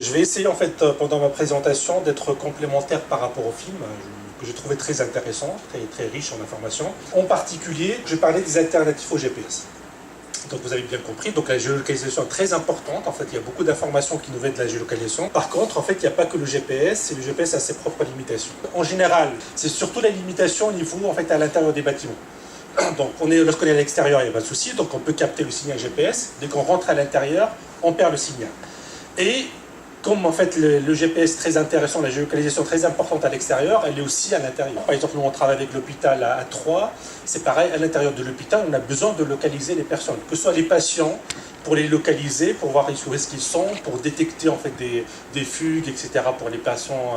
Je vais essayer en fait pendant ma présentation d'être complémentaire par rapport au film que j'ai trouvé très intéressant, très riche en informations. En particulier, je parlais des alternatives au GPS. Donc vous avez bien compris, donc la géolocalisation est très importante. En fait, il y a beaucoup d'informations qui nous viennent de la géolocalisation. Par contre, en fait, il n'y a pas que le GPS, et le GPS a ses propres limitations. En général, c'est surtout la limitation au niveau en fait à l'intérieur des bâtiments. Donc lorsqu'on est à l'extérieur, il n'y a pas de souci, donc on peut capter le signal GPS. Dès qu'on rentre à l'intérieur, on perd le signal. Et comme en fait le GPS est très intéressant, la géolocalisation très importante à l'extérieur, elle est aussi à l'intérieur. Par exemple, nous on travaille avec l'hôpital à Troyes, c'est pareil, à l'intérieur de l'hôpital, on a besoin de localiser les personnes, que ce soit les patients, pour les localiser, pour voir où est-ce qu'ils sont, pour détecter en fait des fugues, etc. pour les patients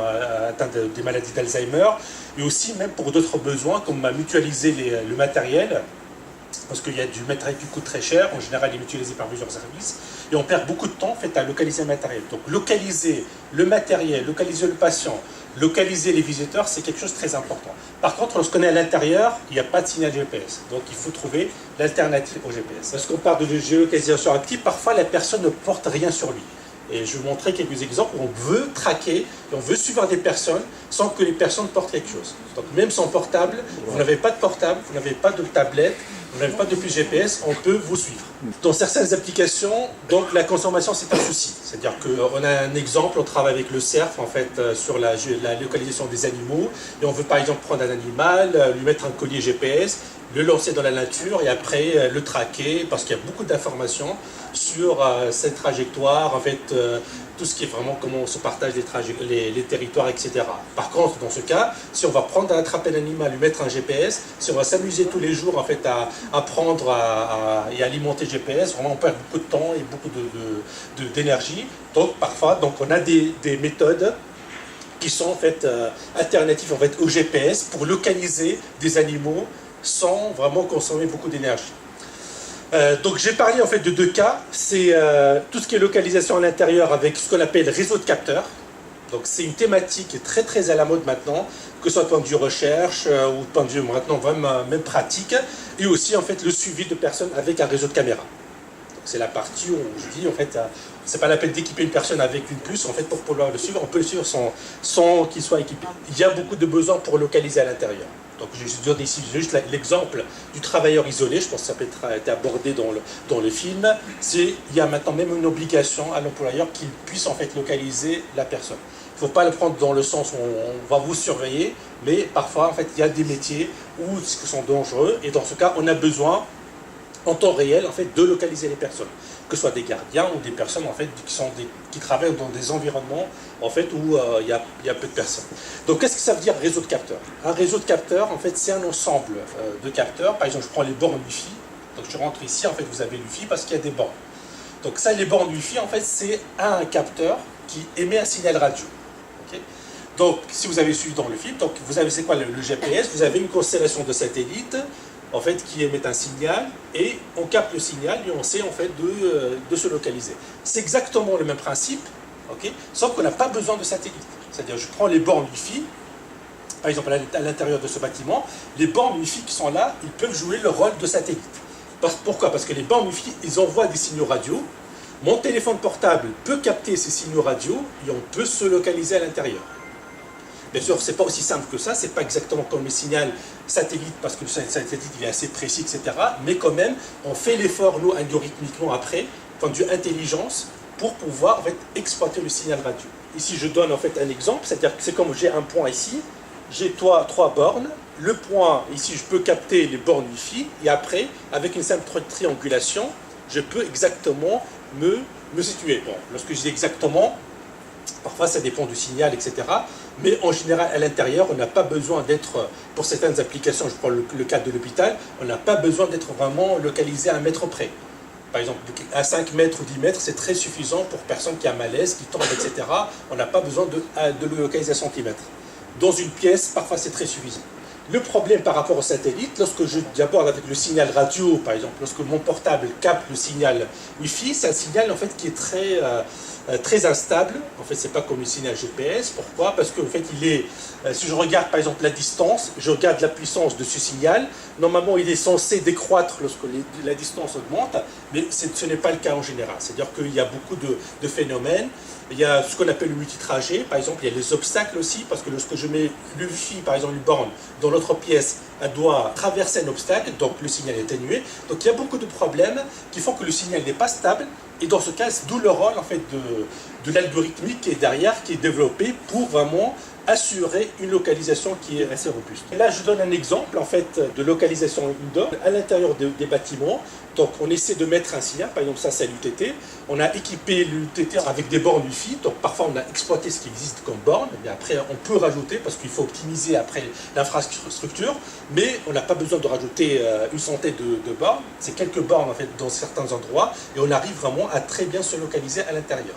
atteints des maladies d'Alzheimer, et aussi même pour d'autres besoins, comme mutualiser le matériel, parce qu'il y a du matériel qui coûte très cher, en général il est mutualisé par plusieurs services, et on perd beaucoup de temps en fait, à localiser le matériel. Donc localiser le matériel, localiser le patient, localiser les visiteurs, c'est quelque chose de très important. Par contre, lorsqu'on est à l'intérieur, il n'y a pas de signal GPS, donc il faut trouver l'alternative au GPS. Lorsqu'on parle de géolocalisation active, parfois la personne ne porte rien sur lui. Et je vais vous montrer quelques exemples où on veut traquer, et on veut suivre des personnes sans que les personnes portent quelque chose. Donc même sans portable, vous n'avez pas de portable, vous n'avez pas de tablette, vous n'avez pas de puce GPS, on peut vous suivre. Dans certaines applications, donc la consommation c'est un souci. C'est-à-dire qu'on a un exemple, on travaille avec le CERF en fait sur la localisation des animaux, et on veut par exemple prendre un animal, lui mettre un collier GPS, le lancer dans la nature et après le traquer parce qu'il y a beaucoup d'informations sur cette trajectoire, en fait tout ce qui est vraiment comment on se partage les territoires, etc. Par contre, dans ce cas, si on va prendre à attraper l'animal, lui mettre un GPS, si on va s'amuser tous les jours en fait à prendre et alimenter le GPS, vraiment on perd beaucoup de temps et beaucoup d'énergie. Donc parfois, on a des méthodes qui sont en fait alternatives en fait au GPS pour localiser des animaux sans vraiment consommer beaucoup d'énergie. Donc j'ai parlé en fait de deux cas, c'est tout ce qui est localisation à l'intérieur avec ce qu'on appelle réseau de capteurs. Donc c'est une thématique qui est très à la mode maintenant, que ce soit point de vue recherche ou point de vue maintenant vraiment même pratique, et aussi en fait le suivi de personnes avec un réseau de caméras. Donc c'est la partie où je dis en fait c'est pas la peine d'équiper une personne avec une puce en fait pour pouvoir le suivre, on peut le suivre sans qu'il soit équipé. Il y a beaucoup de besoins pour localiser à l'intérieur. Donc je donne ici juste l'exemple du travailleur isolé, je pense que ça peut être été abordé dans le film. Il y a maintenant même une obligation à l'employeur qu'il puisse en fait localiser la personne. Il ne faut pas le prendre dans le sens où on va vous surveiller, mais parfois en fait il y a des métiers où qui sont dangereux et dans ce cas on a besoin en temps réel en fait de localiser les personnes, que ce soit des gardiens ou des personnes en fait qui travaillent dans des environnements en fait où il y a peu de personnes. Donc qu'est-ce que ça veut dire réseau de capteurs? Un réseau de capteurs en fait c'est un ensemble de capteurs. Par exemple, je prends les bornes Wi-Fi. Donc je rentre ici, en fait vous avez Wi-Fi parce qu'il y a des bornes. Donc ça, les bornes Wi-Fi en fait c'est un capteur qui émet un signal radio. Okay. Donc si vous avez suivi dans le film, donc vous avez c'est quoi le GPS? Vous avez une constellation de satellites en fait, qui émettent un signal, et on capte le signal et on sait en fait de se localiser. C'est exactement le même principe, okay, sauf qu'on n'a pas besoin de satellite. C'est-à-dire, je prends les bornes Wi-Fi, par exemple à l'intérieur de ce bâtiment, les bornes Wi-Fi qui sont là, ils peuvent jouer le rôle de satellite. Pourquoi? Parce que les bornes Wi-Fi, ils envoient des signaux radio. Mon téléphone portable peut capter ces signaux radio et on peut se localiser à l'intérieur. Bien sûr, ce n'est pas aussi simple que ça, c'est pas exactement comme le signal satellite, parce que le satellite il est assez précis, etc. Mais quand même, on fait l'effort, nous, algorithmiquement après, point de vue intelligence, pour pouvoir en fait, exploiter le signal radio. Ici, je donne en fait un exemple, c'est-à-dire que c'est comme j'ai un point ici, j'ai trois bornes, le point, ici, je peux capter les bornes Wi-Fi, et après, avec une simple triangulation, je peux exactement me situer. Bon, lorsque je dis exactement, parfois ça dépend du signal, etc. Mais en général, à l'intérieur, on n'a pas besoin d'être, pour certaines applications, je prends le cas de l'hôpital, on n'a pas besoin d'être vraiment localisé à 1 mètre près. Par exemple, à 5 mètres ou 10 mètres, c'est très suffisant pour personne qui a un malaise, qui tombe, etc. On n'a pas besoin de le localiser à centimètres. Dans une pièce, parfois c'est très suffisant. Le problème par rapport au satellite, lorsque j'aborde avec le signal radio, par exemple, lorsque mon portable capte le signal Wi-Fi, c'est un signal en fait qui est très instable. En fait, c'est pas comme le signal GPS. Pourquoi? Parce que en fait, si je regarde par exemple la distance, je regarde la puissance de ce signal. Normalement, il est censé décroître lorsque la distance augmente, mais ce n'est pas le cas en général. C'est-à-dire qu'il y a beaucoup de phénomènes. Il y a ce qu'on appelle le multitrajet, par exemple, il y a les obstacles aussi, parce que lorsque je mets le Wi-Fi, par exemple, une borne dans l'autre pièce, elle doit traverser un obstacle, donc le signal est atténué. Donc il y a beaucoup de problèmes qui font que le signal n'est pas stable, et dans ce cas, d'où le rôle en fait, de l'algorithmique qui est derrière, qui est développé pour vraiment assurer une localisation qui est assez robuste. Et là, je donne un exemple en fait de localisation indoor à l'intérieur des bâtiments. Donc, on essaie de mettre un signal, par exemple, ça c'est l'UTT. On a équipé l'UTT avec des bornes Wi-Fi. Donc, parfois, on a exploité ce qui existe comme borne. Mais après, on peut rajouter parce qu'il faut optimiser après l'infrastructure. Mais on n'a pas besoin de rajouter une centaine de bornes. C'est quelques bornes en fait dans certains endroits et on arrive vraiment à très bien se localiser à l'intérieur.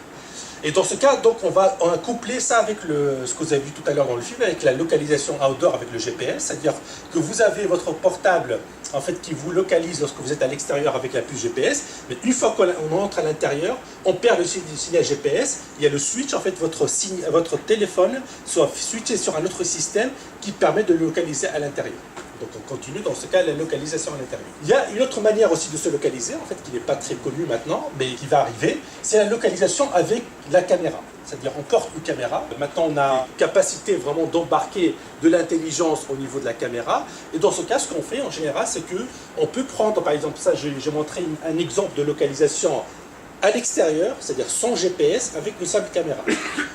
Et dans ce cas, donc, on va coupler ça avec ce que vous avez vu tout à l'heure dans le film, avec la localisation outdoor avec le GPS, c'est-à-dire que vous avez votre portable en fait, qui vous localise lorsque vous êtes à l'extérieur avec la puce GPS, mais une fois qu'on entre à l'intérieur, on perd le signal GPS, il y a le switch, en fait, votre téléphone soit switché sur un autre système qui permet de le localiser à l'intérieur. Donc on continue dans ce cas la localisation à l'intérieur. Il y a une autre manière aussi de se localiser, en fait, qui n'est pas très connue maintenant, mais qui va arriver, c'est la localisation avec la caméra. C'est-à-dire on porte une caméra, maintenant on a une capacité vraiment d'embarquer de l'intelligence au niveau de la caméra, et dans ce cas ce qu'on fait en général c'est qu'on peut prendre, par exemple ça j'ai montré un exemple de localisation à l'extérieur, c'est-à-dire sans GPS, avec une simple caméra.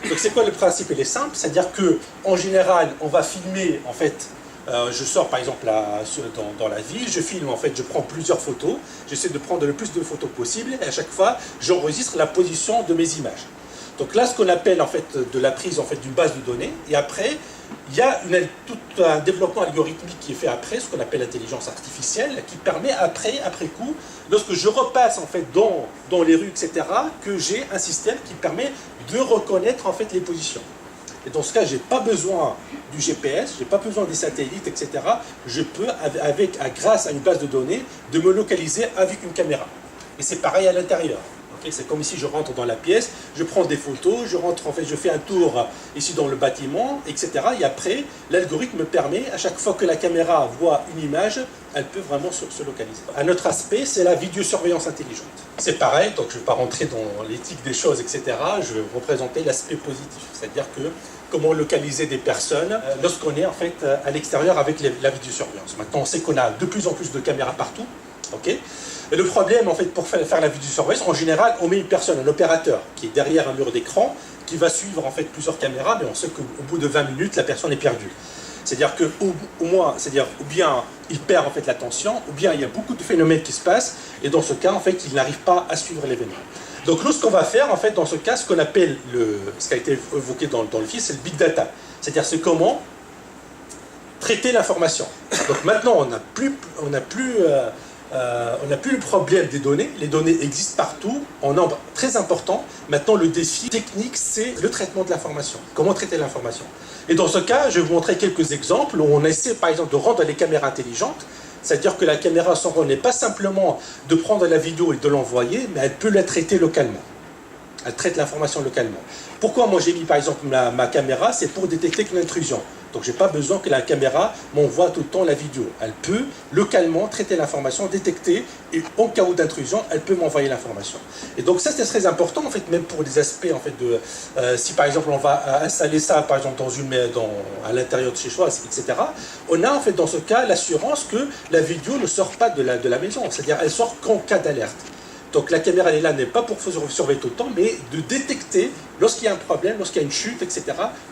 Donc c'est quoi le principe? Il est simple, c'est-à-dire qu'en général on va filmer en fait. Je sors par exemple dans la ville, je filme en fait, je prends plusieurs photos, j'essaie de prendre le plus de photos possible et à chaque fois j'enregistre la position de mes images. Donc là ce qu'on appelle en fait de la prise en fait d'une base de données et après il y a tout un développement algorithmique qui est fait après, ce qu'on appelle l'intelligence artificielle, qui permet après coup, lorsque je repasse en fait dans les rues etc, que j'ai un système qui permet de reconnaître en fait les positions. Et dans ce cas, je n'ai pas besoin du GPS, je n'ai pas besoin des satellites, etc. Je peux, grâce à une base de données, de me localiser avec une caméra. Et c'est pareil à l'intérieur. Okay, c'est comme ici, je rentre dans la pièce, je prends des photos, je fais un tour ici dans le bâtiment, etc. Et après, l'algorithme me permet, à chaque fois que la caméra voit une image, elle peut vraiment se localiser. Un autre aspect, c'est la vidéosurveillance intelligente. C'est pareil, donc je ne vais pas rentrer dans l'éthique des choses, etc. Je vais vous représenter l'aspect positif, c'est-à-dire que comment localiser des personnes lorsqu'on est en fait à l'extérieur avec la vidéosurveillance. Maintenant, on sait qu'on a de plus en plus de caméras partout. Okay. Et le problème, en fait, pour faire la vidéosurveillance, en général, on met une personne, un opérateur, qui est derrière un mur d'écran, qui va suivre en fait plusieurs caméras, mais on sait qu'au bout de 20 minutes, la personne est perdue. C'est-à-dire que, ou bien il perd en fait l'attention, ou bien il y a beaucoup de phénomènes qui se passent, et dans ce cas, en fait, il n'arrive pas à suivre l'événement. Donc nous, ce qu'on va faire, en fait, dans ce cas, ce qu'on appelle, ce qui a été évoqué dans le film, c'est le big data. C'est-à-dire, c'est comment traiter l'information. Donc maintenant, on n'a plus le problème des données. Les données existent partout, en nombre très important. Maintenant, le défi technique, c'est le traitement de l'information. Comment traiter l'information? Et dans ce cas, je vais vous montrer quelques exemples où on essaie, par exemple, de rendre les caméras intelligentes. C'est-à-dire que la caméra, son rôle n'est pas simplement de prendre la vidéo et de l'envoyer, mais elle peut la traiter localement. Elle traite l'information localement. Pourquoi moi j'ai mis par exemple ma caméra? C'est pour détecter une intrusion. Donc je n'ai pas besoin que la caméra m'envoie tout le temps la vidéo. Elle peut localement traiter l'information, détecter, et en cas d'intrusion, elle peut m'envoyer l'information. Et donc ça c'est très important en fait, même pour des aspects en fait de... si par exemple on va installer ça par exemple à l'intérieur de chez soi, etc. On a en fait dans ce cas l'assurance que la vidéo ne sort pas de la maison. C'est-à-dire elle sort qu'en cas d'alerte. Donc la caméra elle est là, n'est pas pour surveiller tout le temps, mais de détecter lorsqu'il y a un problème, lorsqu'il y a une chute, etc.,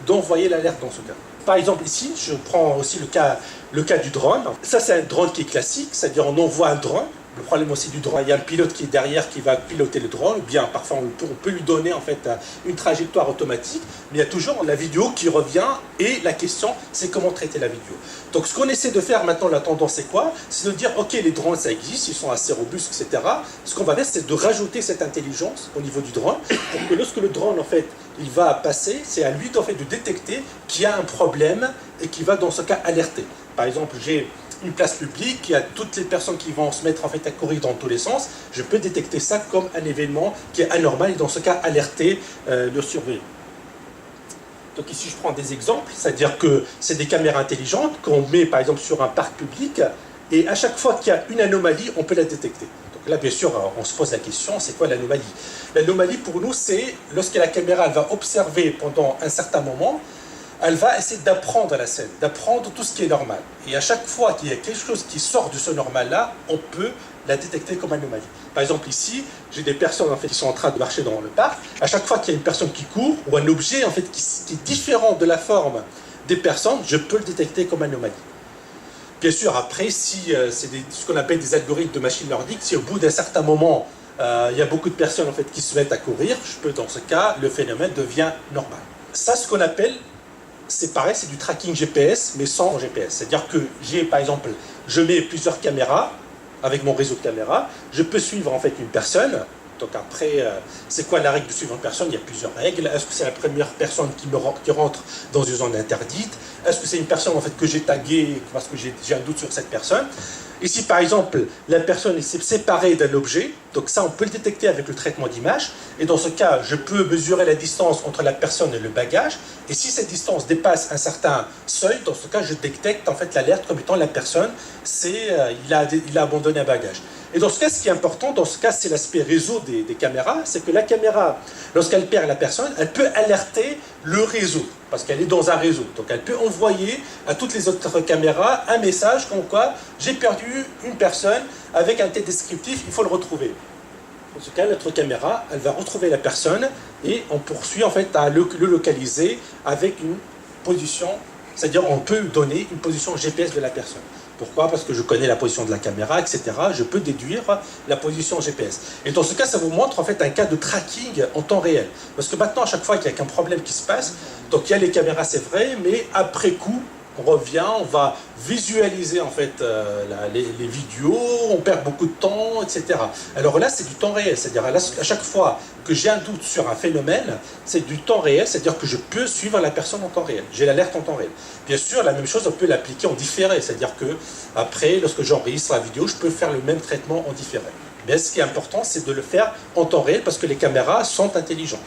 d'envoyer l'alerte dans ce cas. Par exemple ici, je prends aussi le cas du drone. Ça c'est un drone qui est classique, c'est-à-dire on envoie un drone. Le problème aussi du drone, il y a un pilote qui est derrière qui va piloter le drone, ou bien parfois on peut lui donner en fait une trajectoire automatique, mais il y a toujours la vidéo qui revient et la question c'est comment traiter la vidéo. Donc ce qu'on essaie de faire maintenant, la tendance c'est quoi? C'est de dire ok les drones ça existe, ils sont assez robustes, etc. Ce qu'on va faire c'est de rajouter cette intelligence au niveau du drone pour que lorsque le drone en fait il va passer, c'est à lui en fait de détecter qu'il y a un problème et qui va dans ce cas alerter. Par exemple j'ai une place publique, il y a toutes les personnes qui vont se mettre en fait à courir dans tous les sens, je peux détecter ça comme un événement qui est anormal et dans ce cas alerter le surveillant. Donc ici je prends des exemples, c'est-à-dire que c'est des caméras intelligentes qu'on met par exemple sur un parc public et à chaque fois qu'il y a une anomalie, on peut la détecter. Donc là bien sûr on se pose la question, c'est quoi l'anomalie? L'anomalie pour nous c'est lorsque la caméra elle va observer pendant un certain moment, elle va essayer d'apprendre la scène, d'apprendre tout ce qui est normal. Et à chaque fois qu'il y a quelque chose qui sort de ce normal-là, on peut la détecter comme anomalie. Par exemple ici, j'ai des personnes en fait, qui sont en train de marcher dans le parc. À chaque fois qu'il y a une personne qui court, ou un objet en fait, qui est différent de la forme des personnes, je peux le détecter comme anomalie. Bien sûr, après, si c'est ce qu'on appelle des algorithmes de machine learning, si au bout d'un certain moment, il y a beaucoup de personnes en fait, qui se mettent à courir, je peux dans ce cas, le phénomène devient normal. Ça, ce qu'on appelle c'est pareil, c'est du tracking GPS, mais sans GPS. C'est-à-dire que j'ai, par exemple, je mets plusieurs caméras, avec mon réseau de caméras, je peux suivre en fait une personne. Donc après, c'est quoi la règle de suivre une personne? Il y a plusieurs règles. Est-ce que c'est la première personne qui rentre dans une zone interdite? Est-ce que c'est une personne en fait, que j'ai taguée parce que j'ai un doute sur cette personne? Ici, par exemple, la personne s'est séparée d'un objet, donc ça, on peut le détecter avec le traitement d'image. Et dans ce cas, je peux mesurer la distance entre la personne et le bagage. Et si cette distance dépasse un certain seuil, dans ce cas, je détecte en fait l'alerte comme étant la personne, il a abandonné un bagage. Et dans ce cas, ce qui est important, dans ce cas, c'est l'aspect réseau des caméras, c'est que la caméra, lorsqu'elle perd la personne, elle peut alerter le réseau, parce qu'elle est dans un réseau. Donc elle peut envoyer à toutes les autres caméras un message comme quoi j'ai perdu une personne avec un tel descriptif, il faut le retrouver. Dans ce cas, notre caméra, elle va retrouver la personne et on poursuit en fait à le localiser avec une position, c'est-à-dire on peut donner une position GPS de la personne. Pourquoi? Parce que je connais la position de la caméra, etc. Je peux déduire la position GPS. Et dans ce cas, ça vous montre en fait un cas de tracking en temps réel. Parce que maintenant, à chaque fois qu'il y a qu'un problème qui se passe, donc il y a les caméras, c'est vrai, mais après coup, on revient, on va visualiser en fait les vidéos, on perd beaucoup de temps, etc. Alors là, c'est du temps réel, c'est-à-dire à chaque fois que j'ai un doute sur un phénomène, c'est du temps réel, c'est-à-dire que je peux suivre la personne en temps réel. J'ai l'alerte en temps réel. Bien sûr, la même chose, on peut l'appliquer en différé, c'est-à-dire que après, lorsque j'enregistre la vidéo, je peux faire le même traitement en différé. Mais ce qui est important, c'est de le faire en temps réel parce que les caméras sont intelligentes.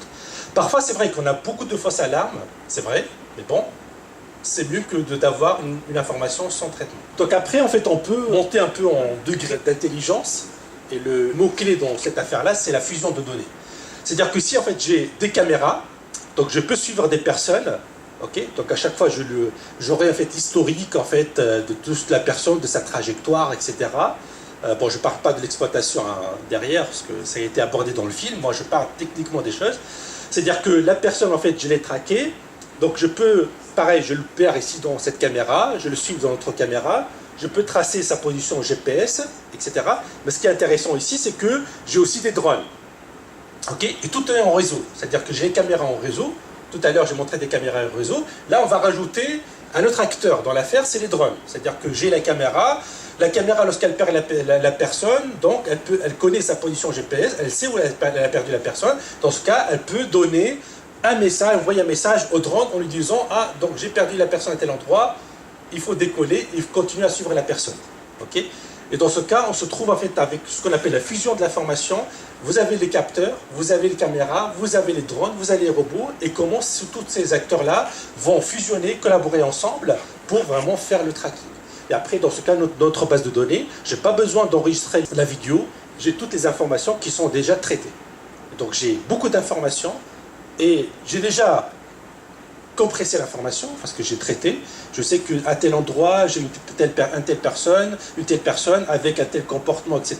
Parfois, c'est vrai qu'on a beaucoup de fausses alarmes, c'est vrai, mais bon, c'est mieux que d'avoir une information sans traitement. Donc après, en fait, on peut monter un peu en degré d'intelligence. Et le mot-clé dans cette affaire-là, c'est la fusion de données. C'est-à-dire que si, en fait, j'ai des caméras, donc je peux suivre des personnes, ok, donc à chaque fois, j'aurai en fait l'historique, en fait, de toute la personne, de sa trajectoire, etc. Bon, je ne parle pas de l'exploitation derrière, parce que ça a été abordé dans le film. Moi, je parle techniquement des choses. C'est-à-dire que la personne, en fait, je l'ai traquée, donc je peux... Pareil, je le perds ici dans cette caméra, je le suis dans notre caméra, je peux tracer sa position GPS, etc. Mais ce qui est intéressant ici, c'est que j'ai aussi des drones. Okay, et tout est en réseau, c'est-à-dire que j'ai les caméras en réseau. Tout à l'heure, j'ai montré des caméras en réseau. Là, on va rajouter un autre acteur dans l'affaire, c'est les drones. C'est-à-dire que j'ai la caméra, lorsqu'elle perd la personne, donc elle connaît sa position GPS, elle sait où elle a perdu la personne. Dans ce cas, elle peut donner envoyer un message au drone en lui disant « Ah, donc j'ai perdu la personne à tel endroit, il faut décoller et continuer à suivre la personne. » Okay. Et dans ce cas, on se trouve en fait avec ce qu'on appelle la fusion de l'information. Vous avez les capteurs, vous avez les caméras, vous avez les drones, vous avez les robots, et comment tous ces acteurs-là vont fusionner, collaborer ensemble pour vraiment faire le tracking. Et après, dans ce cas, notre base de données, je n'ai pas besoin d'enregistrer la vidéo, j'ai toutes les informations qui sont déjà traitées. Donc j'ai beaucoup d'informations, et j'ai déjà compressé l'information, parce que j'ai traité. Je sais qu'à tel endroit, j'ai une telle personne avec un tel comportement, etc.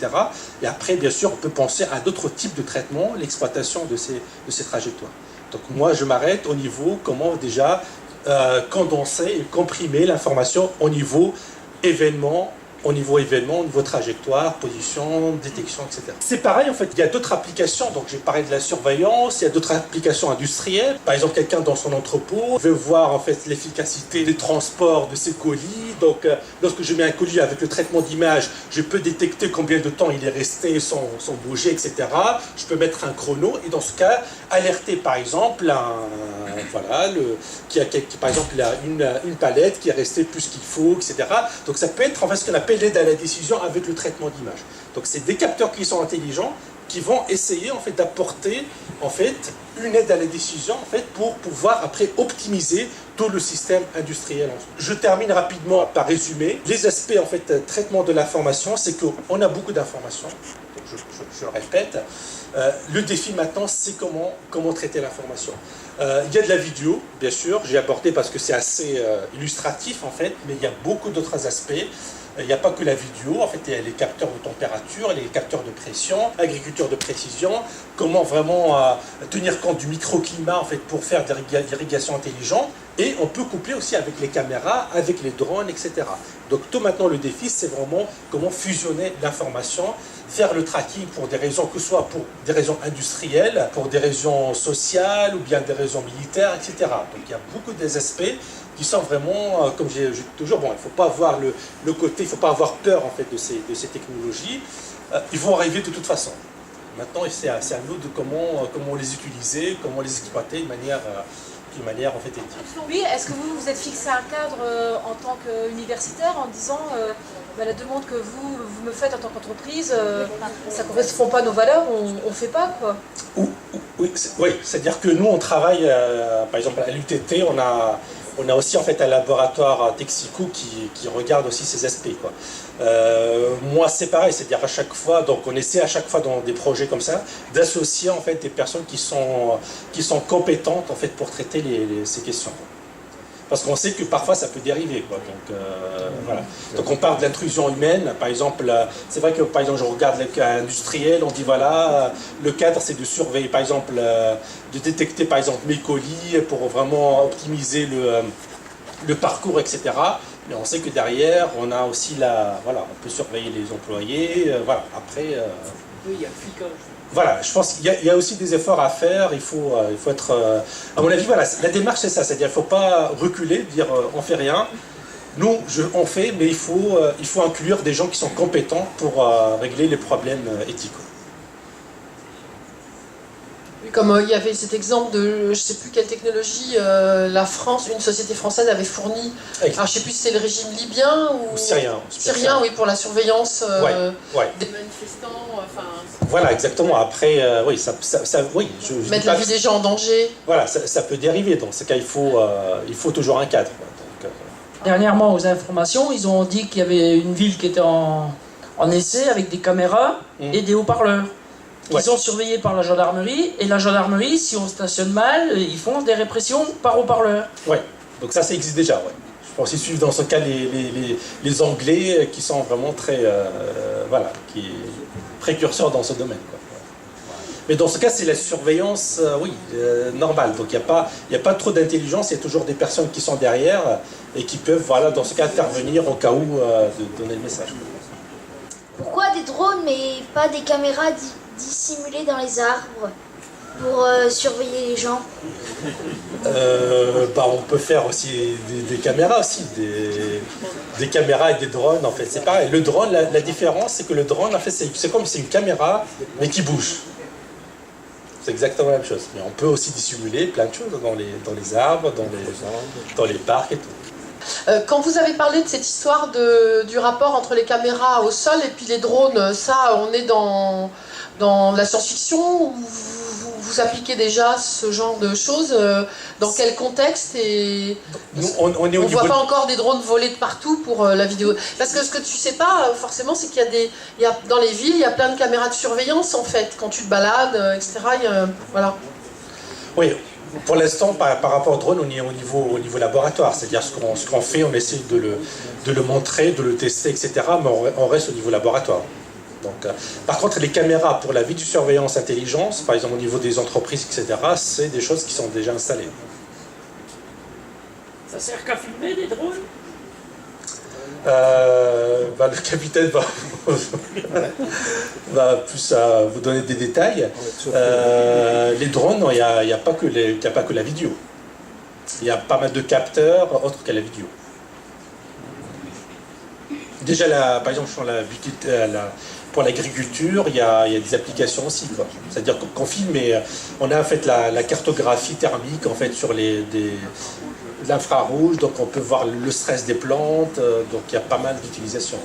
Et après, bien sûr, on peut penser à d'autres types de traitements, l'exploitation de ces trajectoires. Donc moi, je m'arrête au niveau comment déjà condenser et comprimer l'information au niveau événement, au niveau trajectoire, position, détection, etc. C'est pareil, en fait, il y a d'autres applications, donc j'ai parlé de la surveillance, il y a d'autres applications industrielles. Par exemple, quelqu'un dans son entrepôt veut voir en fait l'efficacité des transports de ses colis. Donc, lorsque je mets un colis avec le traitement d'image, je peux détecter combien de temps il est resté sans bouger, etc. Je peux mettre un chrono et dans ce cas, alerter par exemple voilà, par exemple, il a une palette qui est restée plus qu'il faut, etc. Donc ça peut être en fait ce qu'on appelle l'aide à la décision avec le traitement d'image. Donc c'est des capteurs qui sont intelligents qui vont essayer en fait d'apporter en fait une aide à la décision en fait pour pouvoir après optimiser tout le système industriel. Je termine rapidement par résumer les aspects en fait traitement de l'information, c'est qu'on a beaucoup d'informations. Je le répète. Le défi maintenant, c'est comment traiter l'information. Il y a de la vidéo, bien sûr, j'ai abordé parce que c'est assez illustratif en fait, mais il y a beaucoup d'autres aspects. Il n'y a pas que la vidéo, en fait, il y a les capteurs de température, les capteurs de pression, agriculture de précision, comment vraiment tenir compte du microclimat en fait, pour faire de l'irrigation intelligente. Et on peut coupler aussi avec les caméras, avec les drones, etc. Donc tout maintenant le défi, c'est vraiment comment fusionner l'information, faire le tracking pour des raisons, que ce soit pour des raisons industrielles, pour des raisons sociales ou bien des raisons militaires, etc. Donc il y a beaucoup des aspects qui sont vraiment, comme j'ai toujours, bon, il ne faut pas avoir le côté, il ne faut pas avoir peur en fait de ces technologies. Ils vont arriver de toute façon. Maintenant, c'est à nous de comment les utiliser, comment les exploiter de manière en fait éthique. Oui, est-ce que vous vous êtes fixé un cadre en tant qu'universitaire en disant la demande que vous me faites en tant qu'entreprise, ça ne correspond pas à nos valeurs, on ne fait pas quoi? Oui, c'est-à-dire que nous on travaille, par exemple à l'UTT, on a aussi en fait un laboratoire Texico qui regarde aussi ces aspects, quoi. Moi c'est pareil, c'est-à-dire à chaque fois, donc on essaie à chaque fois dans des projets comme ça d'associer en fait des personnes qui sont compétentes en fait pour traiter ces questions. Parce qu'on sait que parfois ça peut dériver, quoi. Donc, voilà. Donc on parle de l'intrusion humaine, par exemple, c'est vrai que par exemple je regarde le cas industriel, on dit voilà, le cadre c'est de surveiller, par exemple, de détecter par exemple mes colis pour vraiment optimiser le parcours, etc. Mais on sait que derrière, on a aussi voilà, on peut surveiller les employés, voilà, après... Oui, il y a le flicage. Voilà, je pense qu'il y a aussi des efforts à faire, il faut être... à mon avis, voilà, la démarche c'est ça, c'est-à-dire qu'il ne faut pas reculer, dire on ne fait rien. Nous, on fait, mais il faut inclure des gens qui sont compétents pour régler les problèmes éthiques. Comme il y avait cet exemple de, je ne sais plus quelle technologie, la France, une société française avait fourni, alors je ne sais plus si c'est le régime libyen ou syrien. Syrien, oui, pour la surveillance ouais. des manifestants. Enfin, voilà, exactement. Après, oui, oui, mettre la vie des gens en danger. Voilà, ça peut dériver. Dans ce cas, il faut toujours un cadre. Donc, Dernièrement, aux informations, ils ont dit qu'il y avait une ville qui était en essai avec des caméras et des haut-parleurs. Ils sont surveillés par la gendarmerie, et la gendarmerie, si on stationne mal, ils font des répressions par haut-parleur. Oui, donc ça existe déjà, ouais. Je pense qu'ils suivent dans ce cas les Anglais qui sont vraiment très, voilà, précurseurs dans ce domaine, quoi. Mais dans ce cas, c'est la surveillance, normale. Donc il n'y a pas trop d'intelligence, il y a toujours des personnes qui sont derrière et qui peuvent, voilà, dans ce cas, intervenir au cas où de donner le message. Pourquoi des drones mais pas des caméras dissimulées dans les arbres pour surveiller les gens? On peut faire aussi des caméras aussi, des caméras et des drones en fait, c'est pareil. Le drone, la différence c'est que le drone en fait c'est comme c'est une caméra mais qui bouge. C'est exactement la même chose. Mais on peut aussi dissimuler plein de choses dans les arbres, dans les parcs et tout. Quand vous avez parlé de cette histoire du rapport entre les caméras au sol et puis les drones, ça, on est dans la science-fiction ou vous appliquez déjà ce genre de choses? Dans quel contexte? Et on ne voit pas encore des drones voler de partout pour la vidéo. Parce que ce que tu sais pas, forcément, c'est qu'il y a dans les villes, il y a plein de caméras de surveillance, en fait. Quand tu te balades, etc. Voilà. Oui. Pour l'instant, par rapport au drone, on est au niveau laboratoire, c'est-à-dire ce qu'on fait, on essaie de le montrer, de le tester, etc. Mais on reste au niveau laboratoire. Donc, par contre, les caméras pour la vidéosurveillance intelligence, par exemple au niveau des entreprises, etc., c'est des choses qui sont déjà installées. Ça sert qu'à filmer des drones? Le capitaine va plus vous donner des détails. Les drones, il n'y a pas que la vidéo. Il y a pas mal de capteurs autres qu'à la vidéo. Déjà, par exemple, pour l'agriculture, il y a des applications aussi, quoi. C'est-à-dire qu'on filme, on a en fait la cartographie thermique en fait sur l'infrarouge, donc on peut voir le stress des plantes, donc il y a pas mal d'utilisations.